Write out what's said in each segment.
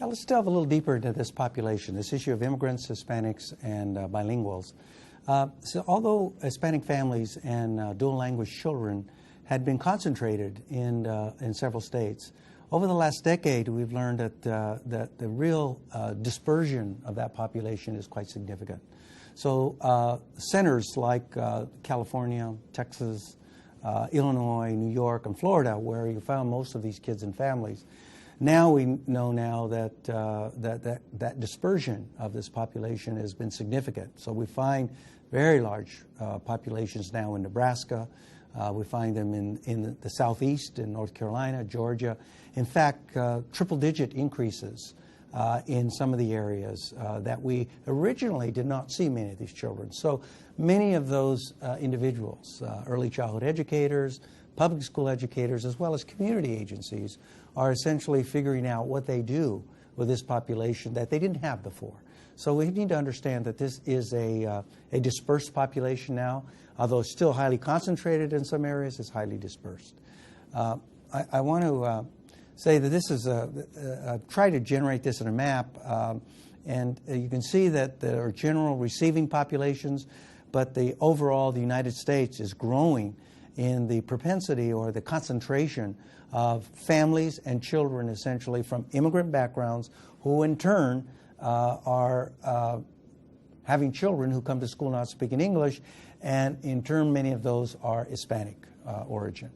Now let's delve a little deeper into this population, this issue of immigrants, Hispanics, and bilinguals. So although Hispanic families and dual language children had been concentrated in several states, over the last decade we've learned that the real dispersion of that population is quite significant. So centers like California, Texas, Illinois, New York, and Florida, where you found most of these kids and families, now we know now that that dispersion of this population has been significant. So we find very large populations now in Nebraska. We find them in the Southeast, in North Carolina, Georgia. In fact, triple-digit increases in some of the areas that we originally did not see many of these children. So many of those individuals, early childhood educators, public school educators, as well as community agencies, are essentially figuring out what they do with this population that they didn't have before. So we need to understand that this is a dispersed population now. Although it's still highly concentrated in some areas, it's highly dispersed. I want to say that this is I've tried to generate this in a map, and you can see that there are general receiving populations, but the United States is growing in the propensity or the concentration of families and children essentially from immigrant backgrounds who in turn are having children who come to school not speaking English, and in turn many of those are Hispanic origin.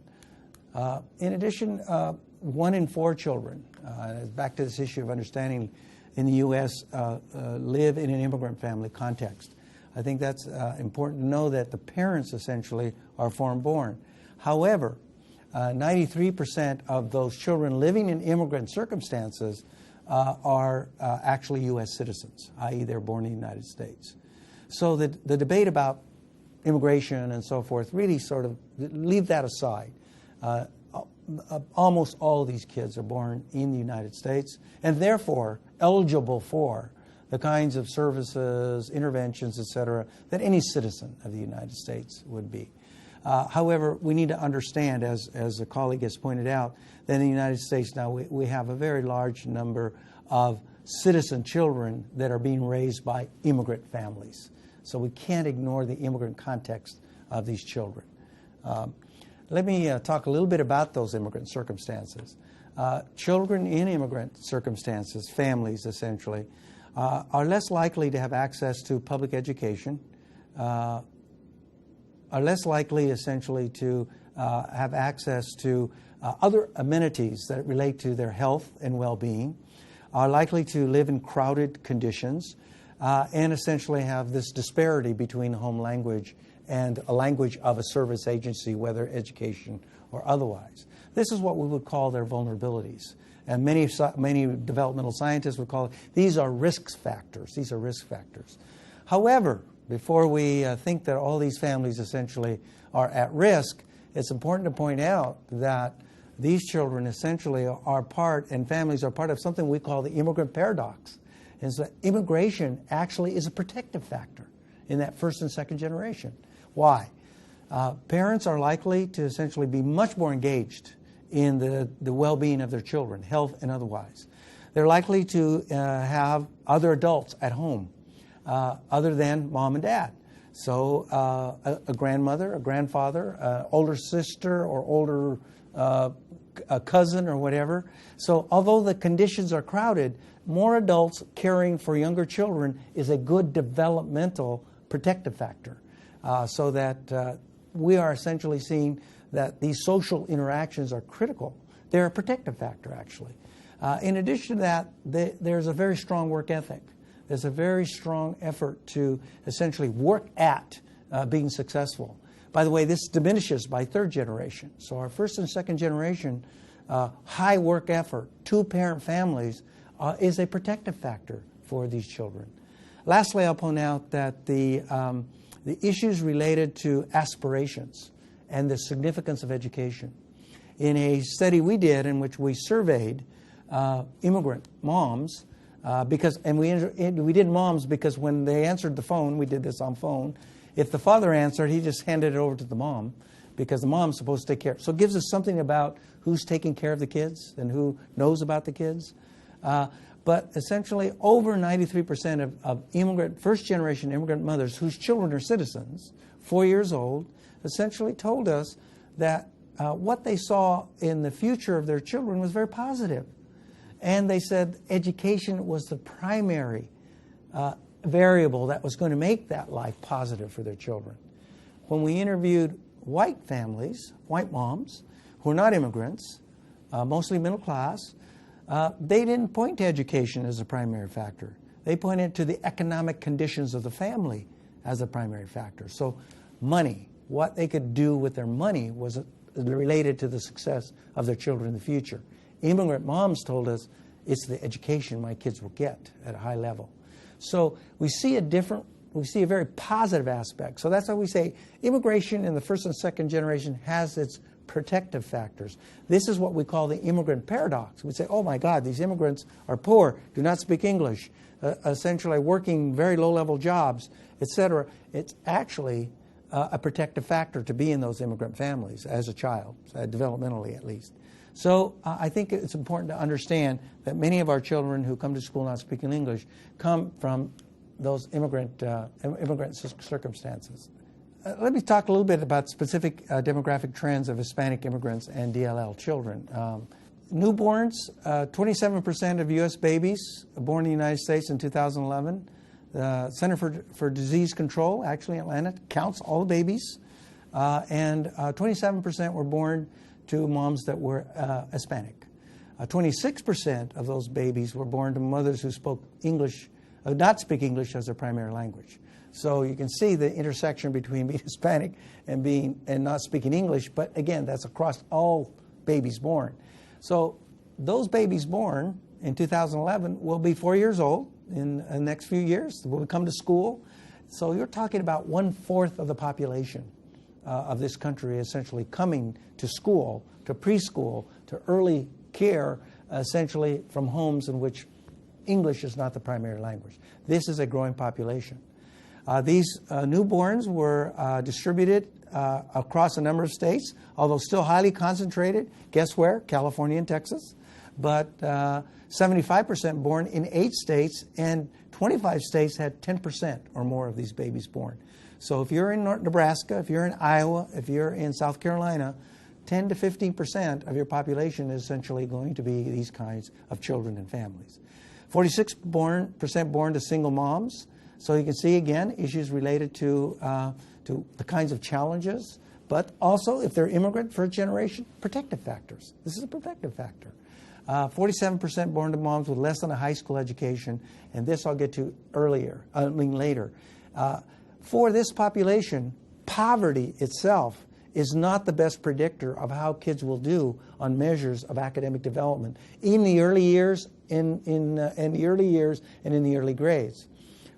In addition, 1 in 4 children, back to this issue of understanding in the U.S., live in an immigrant family context. I think that's important to know that the parents essentially are foreign-born. However, 93% of those children living in immigrant circumstances are actually U.S. citizens, i.e. they're born in the United States. So the debate about immigration and so forth really sort of leave that aside. Almost all of these kids are born in the United States and therefore eligible for the kinds of services, interventions, etc., that any citizen of the United States would be. However, we need to understand, as a colleague has pointed out, that in the United States now we have a very large number of citizen children that are being raised by immigrant families. So we can't ignore the immigrant context of these children. Let me talk a little bit about those immigrant circumstances. Children in immigrant circumstances, families essentially, are less likely to have access to public education, are less likely essentially to have access to other amenities that relate to their health and well-being, are likely to live in crowded conditions, and essentially have this disparity between home language and a language of a service agency, whether education or otherwise. This is what we would call their vulnerabilities. And many developmental scientists would call it, these are risk factors. These are risk factors. However, before we think that all these families essentially are at risk, it's important to point out that these children essentially are part, and families are part of something we call the immigrant paradox. And so immigration actually is a protective factor in that first and second generation. Why? Parents are likely to essentially be much more engaged in the well-being of their children, health and otherwise. They're likely to have other adults at home other than mom and dad. So a grandmother, a grandfather, older sister or older a cousin or whatever. So although the conditions are crowded, more adults caring for younger children is a good developmental protective factor. So that we are essentially seeing that these social interactions are critical. They're a protective factor, actually. In addition to that, there's a very strong work ethic. There's a very strong effort to essentially work at being successful. By the way, this diminishes by third generation. So our first and second generation, high work effort, two-parent families, is a protective factor for these children. Lastly, I'll point out that the issues related to aspirations and the significance of education. In a study we did in which we surveyed immigrant moms, we did moms because when they answered the phone, we did this on phone, if the father answered, he just handed it over to the mom because the mom's supposed to take care. So it gives us something about who's taking care of the kids and who knows about the kids. But But essentially, over 93% of first-generation immigrant mothers whose children are citizens, 4 years old, essentially told us that what they saw in the future of their children was very positive. And they said education was the primary variable that was going to make that life positive for their children. When we interviewed white families, white moms, who are not immigrants, mostly middle class, they didn't point to education as a primary factor. They pointed to the economic conditions of the family as a primary factor. So money, what they could do with their money, was related to the success of their children in the future. Immigrant moms told us it's the education my kids will get at a high level. So we see a very positive aspect. So that's why we say immigration in the first and second generation has its protective factors. This is what we call the immigrant paradox. We say, oh my God, these immigrants are poor, do not speak English, essentially working very low-level jobs, etc. It's actually a protective factor to be in those immigrant families as a child, developmentally at least. So I think it's important to understand that many of our children who come to school not speaking English come from those immigrant circumstances. Let me talk a little bit about specific demographic trends of Hispanic immigrants and DLL children. Newborns, 27% of U.S. babies born in the United States in 2011. The Center for Disease Control, actually in Atlanta, counts all the babies. And 27% were born to moms that were Hispanic. 26% of those babies were born to mothers who spoke English, not speak English as their primary language. So you can see the intersection between being Hispanic and not speaking English, but again, that's across all babies born. So those babies born in 2011 will be 4 years old in the next few years, will come to school. So you're talking about 1/4 of the population of this country essentially coming to school, to preschool, to early care, essentially from homes in which English is not the primary language. This is a growing population. These newborns were distributed across a number of states, although still highly concentrated. Guess where? California and Texas. But 75% born in 8 states, and 25 states had 10% or more of these babies born. So if you're in Nebraska, if you're in Iowa, if you're in South Carolina, 10 to 15% of your population is essentially going to be these kinds of children and families. 46% born to single moms. So you can see, again, issues related to the kinds of challenges, but also, if they're immigrant, first generation, protective factors. This is a protective factor. 47% born to moms with less than a high school education, and this I'll get to later. For this population, poverty itself is not the best predictor of how kids will do on measures of academic development in the early years, in the early years, and in the early grades.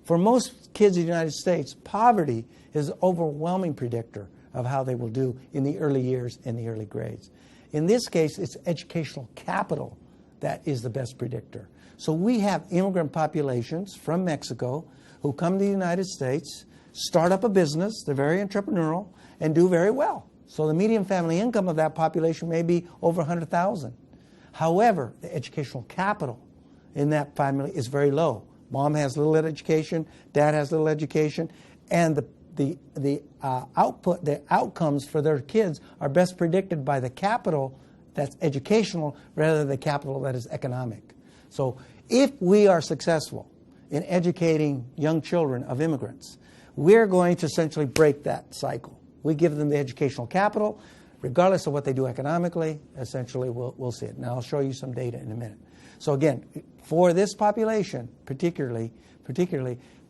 For most kids in the United States, poverty is an overwhelming predictor of how they will do in the early years and the early grades. In this case, it's educational capital that is the best predictor. So we have immigrant populations from Mexico who come to the United States, start up a business, they're very entrepreneurial, and do very well. So the median family income of that population may be over $100,000. However, the educational capital in that family is very low. Mom has little education, dad has little education, and the outcomes for their kids are best predicted by the capital that's educational rather than the capital that is economic. So if we are successful in educating young children of immigrants, we're going to essentially break that cycle. We give them the educational capital, regardless of what they do economically, essentially we'll see it. Now I'll show you some data in a minute. So again, for this population, particularly,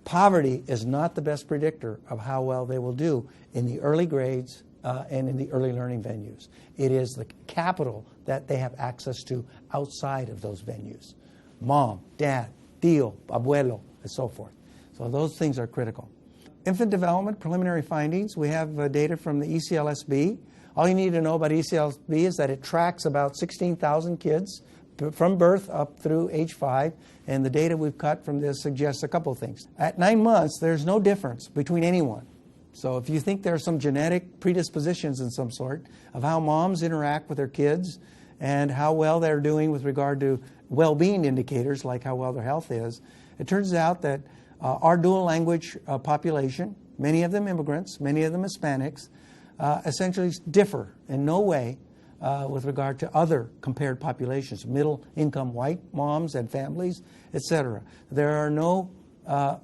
poverty is not the best predictor of how well they will do in the early grades and in the early learning venues. It is the capital that they have access to outside of those venues. Mom, dad, tío, abuelo, and so forth. So those things are critical. Infant development, preliminary findings. We have data from the ECLSB. All you need to know about ECLSB is that it tracks about 16,000 kids from birth up through age 5, and the data we've cut from this suggests a couple of things. At 9 months, there's no difference between anyone. So if you think there are some genetic predispositions in some sort of how moms interact with their kids and how well they're doing with regard to well-being indicators like how well their health is, it turns out that our dual language population, many of them immigrants, many of them Hispanics, essentially differ in no way with regard to other compared populations, middle-income white moms and families, etc. There are no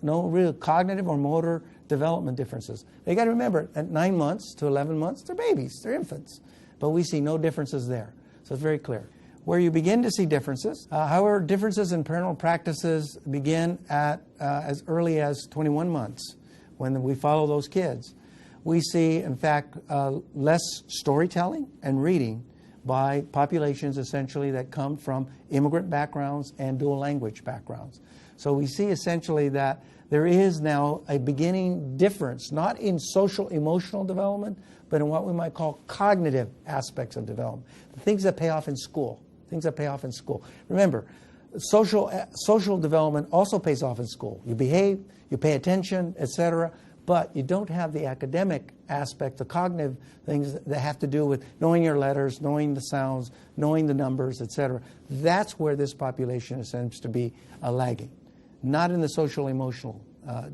real cognitive or motor development differences. You got to remember, at 9 months to 11 months, they're babies, they're infants, but we see no differences there. So it's very clear. Where you begin to see differences, however, differences in parental practices begin at as early as 21 months when we follow those kids. We see, in fact, less storytelling and reading by populations essentially that come from immigrant backgrounds and dual language backgrounds. So we see essentially that there is now a beginning difference, not in social emotional development, but in what we might call cognitive aspects of development, the things that pay off in school. Things that pay off in school. Remember, social development also pays off in school. You behave, you pay attention, etc., but you don't have the academic aspect, the cognitive things that have to do with knowing your letters, knowing the sounds, knowing the numbers, etc. That's where this population seems to be lagging, not in the social emotional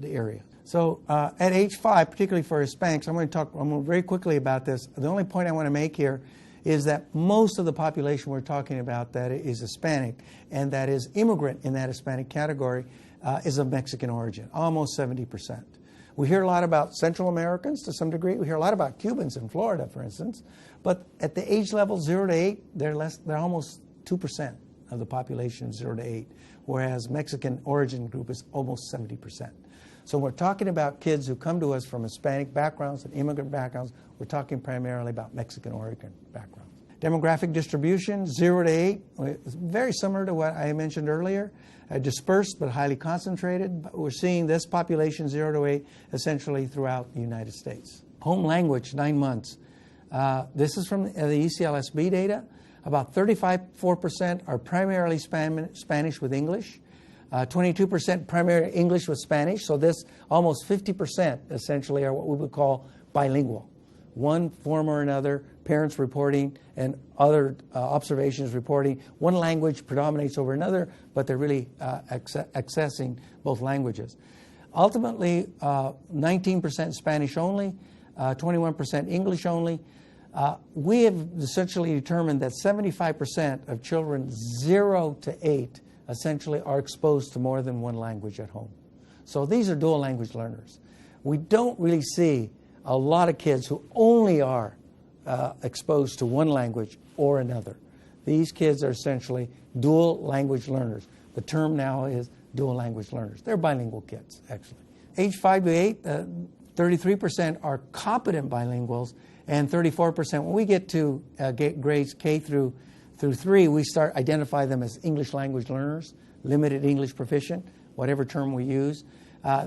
area. So at age 5, particularly for Hispanics, I'm going to very quickly about this. The only point I want to make here is that most of the population we're talking about that is Hispanic and that is immigrant in that Hispanic category is of Mexican origin, almost 70%. We hear a lot about Central Americans to some degree. We hear a lot about Cubans in Florida, for instance. But at the age level 0 to 8, they're almost 2% of the population 0 to 8, whereas Mexican origin group is almost 70%. So when we're talking about kids who come to us from Hispanic backgrounds and immigrant backgrounds, we're talking primarily about Mexican origin backgrounds. Demographic distribution, 0 to 8, very similar to what I mentioned earlier. Dispersed but highly concentrated. But we're seeing this population, 0 to 8, essentially throughout the United States. Home language, 9 months. This is from the ECLSB data. About 34% are primarily Spanish with English. 22% primary English with Spanish, so this almost 50% essentially are what we would call bilingual. One form or another, parents reporting and other observations reporting. One language predominates over another, but they're really accessing both languages. Ultimately, 19% Spanish only, 21% English only. We have essentially determined that 75% of children 0 to 8 essentially are exposed to more than one language at home. So these are dual language learners. We don't really see a lot of kids who only are exposed to one language or another. These kids are essentially dual language learners. The term now is dual language learners. They're bilingual kids, actually. Age 5 to 8, 33% are competent bilinguals, and 34%, when we get to grades K through 3, we start identify them as English language learners, limited English proficient, whatever term we use.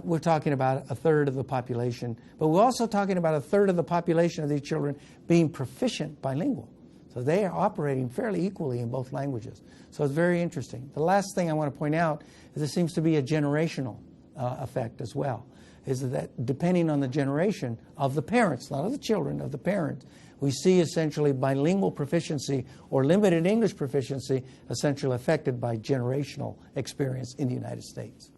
We're talking about a third of the population, but we're also talking about a third of the population of these children being proficient bilingual. So they are operating fairly equally in both languages. So it's very interesting. The last thing I want to point out is there seems to be a generational effect as well, is that depending on the generation of the parents, not of the children, of the parents, we see essentially bilingual proficiency or limited English proficiency essentially affected by generational experience in the United States.